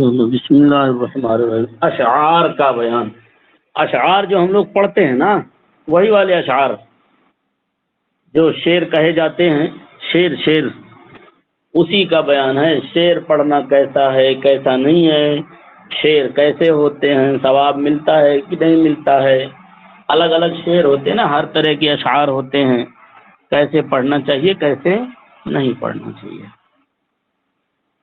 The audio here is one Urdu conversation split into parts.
بسم اللہ الرحمن الرحیم۔ اشعار کا بیان، اشعار جو ہم لوگ پڑھتے ہیں نا، وہی والے اشعار جو شعر کہے جاتے ہیں، شعر اسی کا بیان ہے۔ شعر پڑھنا کیسا ہے، کیسا نہیں ہے، شعر کیسے ہوتے ہیں، ثواب ملتا ہے کہ نہیں ملتا ہے، الگ الگ شعر ہوتے ہیں نا، ہر طرح کے اشعار ہوتے ہیں، کیسے پڑھنا چاہیے کیسے نہیں پڑھنا چاہیے۔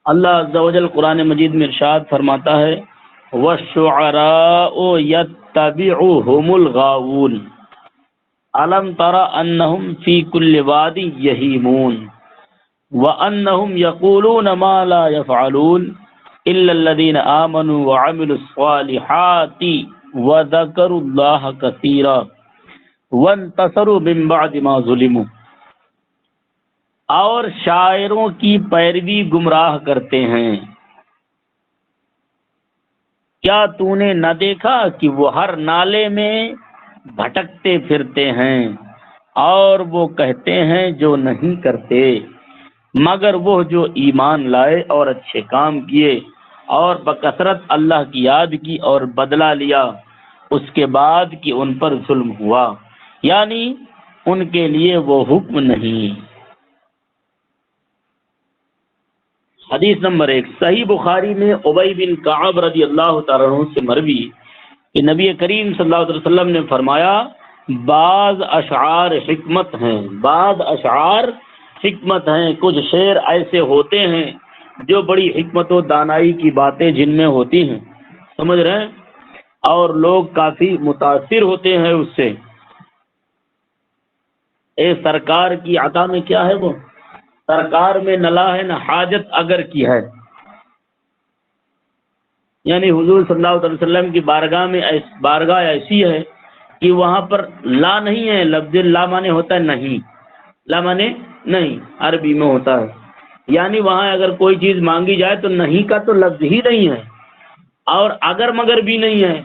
اللہ عز و جل قرآن مجید میں ارشاد فرماتا ہے وَالشُّعَرَاءُ يَتَّبِعُهُمُ الْغَاوُونَ أَلَمْ تَرَ أَنَّهُمْ فِي كُلِّ وَادٍ يَهِيمُونَ وَأَنَّهُمْ يَقُولُونَ مَا لَا يَفْعَلُونَ إِلَّا الَّذِينَ آمَنُوا وَعَمِلُوا الصَّالِحَاتِ وَذَكَرُوا اللَّهَ كَثِيرًا وَانتَصَرُوا مِن بَعْدِ مَا ظُلِمُوا، اور شاعروں کی پیروی گمراہ کرتے ہیں۔ کیا تو نے نہ دیکھا کہ وہ ہر نالے میں بھٹکتے پھرتے ہیں، اور وہ کہتے ہیں جو نہیں کرتے، مگر وہ جو ایمان لائے اور اچھے کام کیے اور بکثرت اللہ کی یاد کی اور بدلہ لیا اس کے بعد کہ ان پر ظلم ہوا، یعنی ان کے لیے وہ حکم نہیں۔ حدیث نمبر 1 صحیح بخاری میں ابی بن کعب رضی اللہ تعالیٰ عنہ سے مروی کہ نبی کریم صلی اللہ علیہ وسلم نے فرمایا بعض اشعار حکمت ہیں، بعض اشعار حکمت ہیں، کچھ شعر ایسے ہوتے ہیں جو بڑی حکمت و دانائی کی باتیں جن میں ہوتی ہیں، سمجھ رہے ہیں، اور لوگ کافی متاثر ہوتے ہیں اس سے۔ اے سرکار کی عطا میں کیا ہے، وہ سرکار میں نلا ہے نہ حاجت اگر کی ہے، یعنی حضور صلی اللہ علیہ وسلم کی بارگاہ ایسی ہے کہ وہاں پر لا نہیں ہے، لفظ لا مانے ہوتا ہے نہیں، لا مانے نہیں عربی میں ہوتا ہے، یعنی وہاں اگر کوئی چیز مانگی جائے تو نہیں کا تو لفظ ہی نہیں ہے، اور اگر مگر بھی نہیں ہے،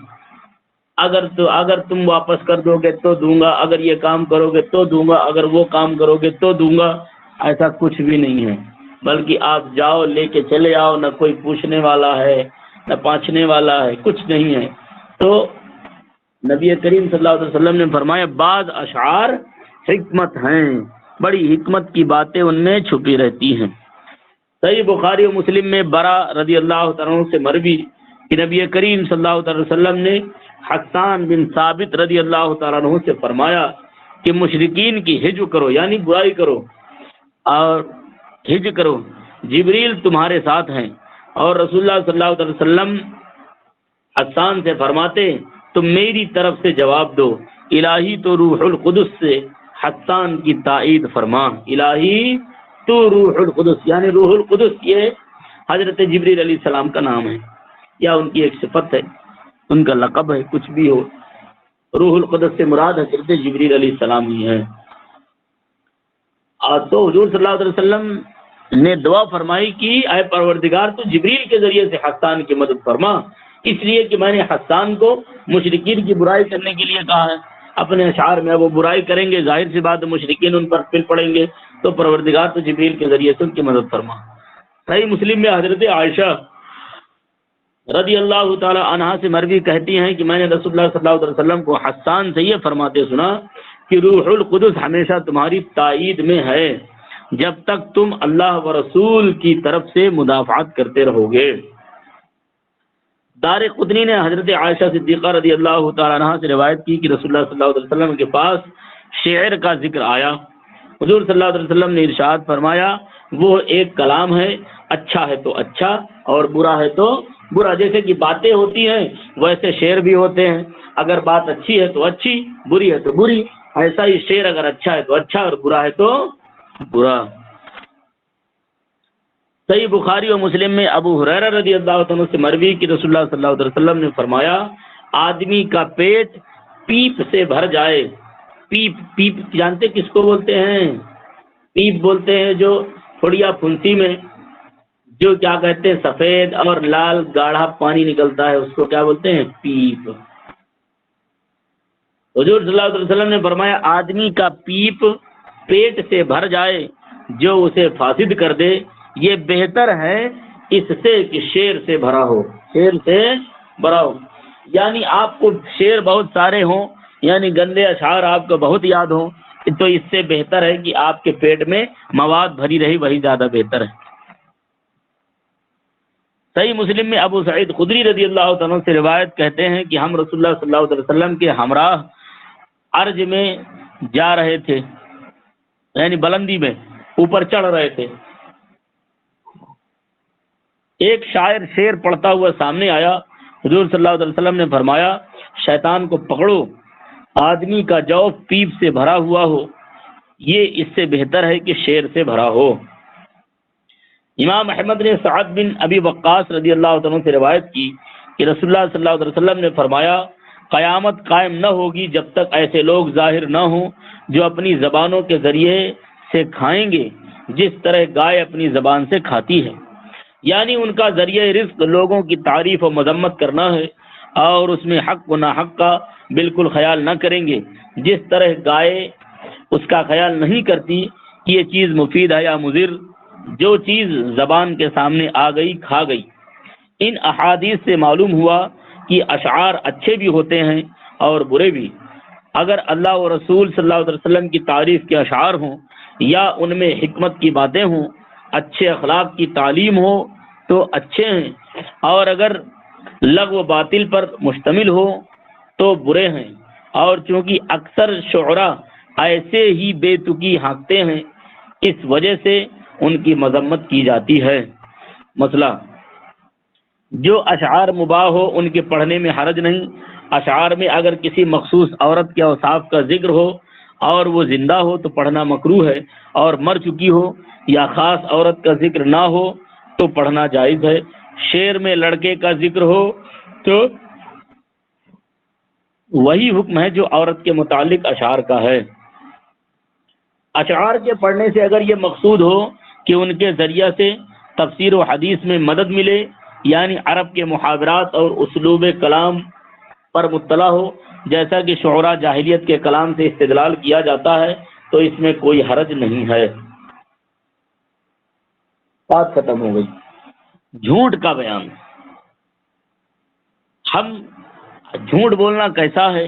اگر تم واپس کر دو گے تو دوں گا، اگر یہ کام کرو گے تو دوں گا، اگر وہ کام کرو گے تو دوں گا، ایسا کچھ بھی نہیں ہے، بلکہ آپ جاؤ لے کے چلے آؤ، نہ کوئی پوچھنے والا ہے نہ پانچنے والا ہے، کچھ نہیں ہے۔ تو نبی کریم صلی اللہ علیہ وسلم نے فرمایا بعض اشعار حکمت ہیں، بڑی حکمت کی باتیں ان میں چھپی رہتی ہیں۔ صحیح بخاری و مسلم میں برا رضی اللہ تعالیٰ عنہ سے مروی کہ نبی کریم صلی اللہ علیہ وسلم نے حسان بن ثابت رضی اللہ تعالیٰ عنہ سے فرمایا کہ مشرکین کی ہجو کرو، یعنی برائی کرو اور ہج کرو، جبریل تمہارے ساتھ ہیں، اور رسول اللہ صلی اللہ علیہ وسلم حسان سے فرماتے تم میری طرف سے جواب دو، الہی تو روح القدس سے حسان کی تائید فرما، الہی تو روح القدس، یعنی روح القدس یہ حضرت جبریل علیہ السلام کا نام ہے یا ان کی ایک صفت ہے، ان کا لقب ہے، کچھ بھی ہو، روح القدس سے مراد حضرت جبریل علیہ السلام ہی ہے۔ تو حضور صلی اللہ علیہ وسلم نے دعا فرمائی کہ اے پروردگار تو جبریل کے ذریعے سے حسان کی مدد فرما، اس لیے کہ میں نے حسان کو مشرکین کی برائی کرنے کے لیے کہا ہے، اپنے اشعار میں وہ برائی کریں گے، ظاہر سی بات مشرکین ان پر پل پڑیں گے، تو پروردگار تو جبریل کے ذریعے سے ان کی مدد فرما۔ صحیح مسلم میں حضرت عائشہ رضی اللہ تعالی عنہا سے مروی کہتی ہیں کہ میں نے رسول اللہ صلی اللہ علیہ وسلم کو حسان سے یہ فرماتے سنا کہ روح القدس ہمیشہ تمہاری تائید میں ہے جب تک تم اللہ و رسول کی طرف سے مدافعت کرتے رہو گے۔ دار قطنی نے حضرت عائشہ صدیقہ رضی اللہ تعالی عنہا سے روایت کی کہ رسول اللہ صلی اللہ علیہ وسلم کے پاس شعر کا ذکر آیا، حضور صلی اللہ علیہ وسلم نے ارشاد فرمایا وہ ایک کلام ہے، اچھا ہے تو اچھا اور برا ہے تو برا، جیسے کہ باتیں ہوتی ہیں ویسے شعر بھی ہوتے ہیں، اگر بات اچھی ہے تو اچھی، بری ہے تو بری، ایسا ہی شعر اگر اچھا ہے تو اچھا اور برا ہے تو برا۔ صحیح بخاری و مسلم میں ابو ہریرہ رضی اللہ عنہ سے مروی کہ رسول اللہ صلی اللہ علیہ وسلم نے فرمایا آدمی کا پیٹ پیپ سے بھر جائے، پیپ جانتے کس کو بولتے ہیں؟ پیپ بولتے ہیں جو تھوڑیا پھنسی میں جو کیا کہتے ہیں سفید اور لال گاڑھا پانی نکلتا ہے، اس کو کیا بولتے ہیں؟ پیپ۔ حضور صلی اللہ علیہ وسلم نے فرمایا آدمی کا پیپ پیٹ سے بھر جائے جو اسے فاسد کر دے، یہ بہتر ہے اس سے کہ شعر سے بھرا ہو، شعر سے بھرا ہو، یعنی آپ کو شعر بہت سارے ہوں، یعنی گندے اشعار آپ کو بہت یاد ہوں، تو اس سے بہتر ہے کہ آپ کے پیٹ میں مواد بھری رہی، وہی زیادہ بہتر ہے۔ صحیح مسلم میں ابو سعید خدری رضی اللہ تعالیٰ سے روایت کہتے ہیں کہ ہم رسول اللہ صلی اللہ علیہ وسلم کے ہمراہ عرج میں جا رہے تھے، یعنی بلندی میں اوپر چڑھ رہے تھے، ایک شاعر شعر پڑھتا ہوا سامنے آیا، حضور صلی اللہ علیہ وسلم نے فرمایا شیطان کو پکڑو، آدمی کا جوف پیپ سے بھرا ہوا ہو، یہ اس سے بہتر ہے کہ شعر سے بھرا ہو۔ امام احمد نے سعد بن ابی وقاص رضی اللہ عنہ سے روایت کی کہ رسول اللہ صلی اللہ علیہ وسلم نے فرمایا قیامت قائم نہ ہوگی جب تک ایسے لوگ ظاہر نہ ہوں جو اپنی زبانوں کے ذریعے سے کھائیں گے جس طرح گائے اپنی زبان سے کھاتی ہے، یعنی ان کا ذریعہ رزق لوگوں کی تعریف و مذمت کرنا ہے اور اس میں حق و ناحق کا بالکل خیال نہ کریں گے، جس طرح گائے اس کا خیال نہیں کرتی کہ یہ چیز مفید ہے یا مضر، جو چیز زبان کے سامنے آ گئی کھا گئی۔ ان احادیث سے معلوم ہوا کہ اشعار اچھے بھی ہوتے ہیں اور برے بھی، اگر اللہ و رسول صلی اللہ علیہ وسلم کی تعریف کے اشعار ہوں یا ان میں حکمت کی باتیں ہوں، اچھے اخلاق کی تعلیم ہو تو اچھے ہیں، اور اگر لغو و باطل پر مشتمل ہو تو برے ہیں، اور چونکہ اکثر شعراء ایسے ہی بے تکی ہانکتے ہیں اس وجہ سے ان کی مذمت کی جاتی ہے۔ مسئلہ جو اشعار مباح ہو ان کے پڑھنے میں حرج نہیں، اشعار میں اگر کسی مخصوص عورت کے اوصاف کا ذکر ہو اور وہ زندہ ہو تو پڑھنا مکروہ ہے، اور مر چکی ہو یا خاص عورت کا ذکر نہ ہو تو پڑھنا جائز ہے۔ شعر میں لڑکے کا ذکر ہو تو وہی حکم ہے جو عورت کے متعلق اشعار کا ہے۔ اشعار کے پڑھنے سے اگر یہ مقصود ہو کہ ان کے ذریعہ سے تفسیر و حدیث میں مدد ملے، یعنی عرب کے محاورات اور اسلوب کلام پر مطلع ہو، جیسا کہ شعراء جاہلیت کے کلام سے استدلال کیا جاتا ہے، تو اس میں کوئی حرج نہیں ہے۔ بات ختم ہو گئی۔ جھوٹ کا بیان، ہم جھوٹ بولنا کیسا ہے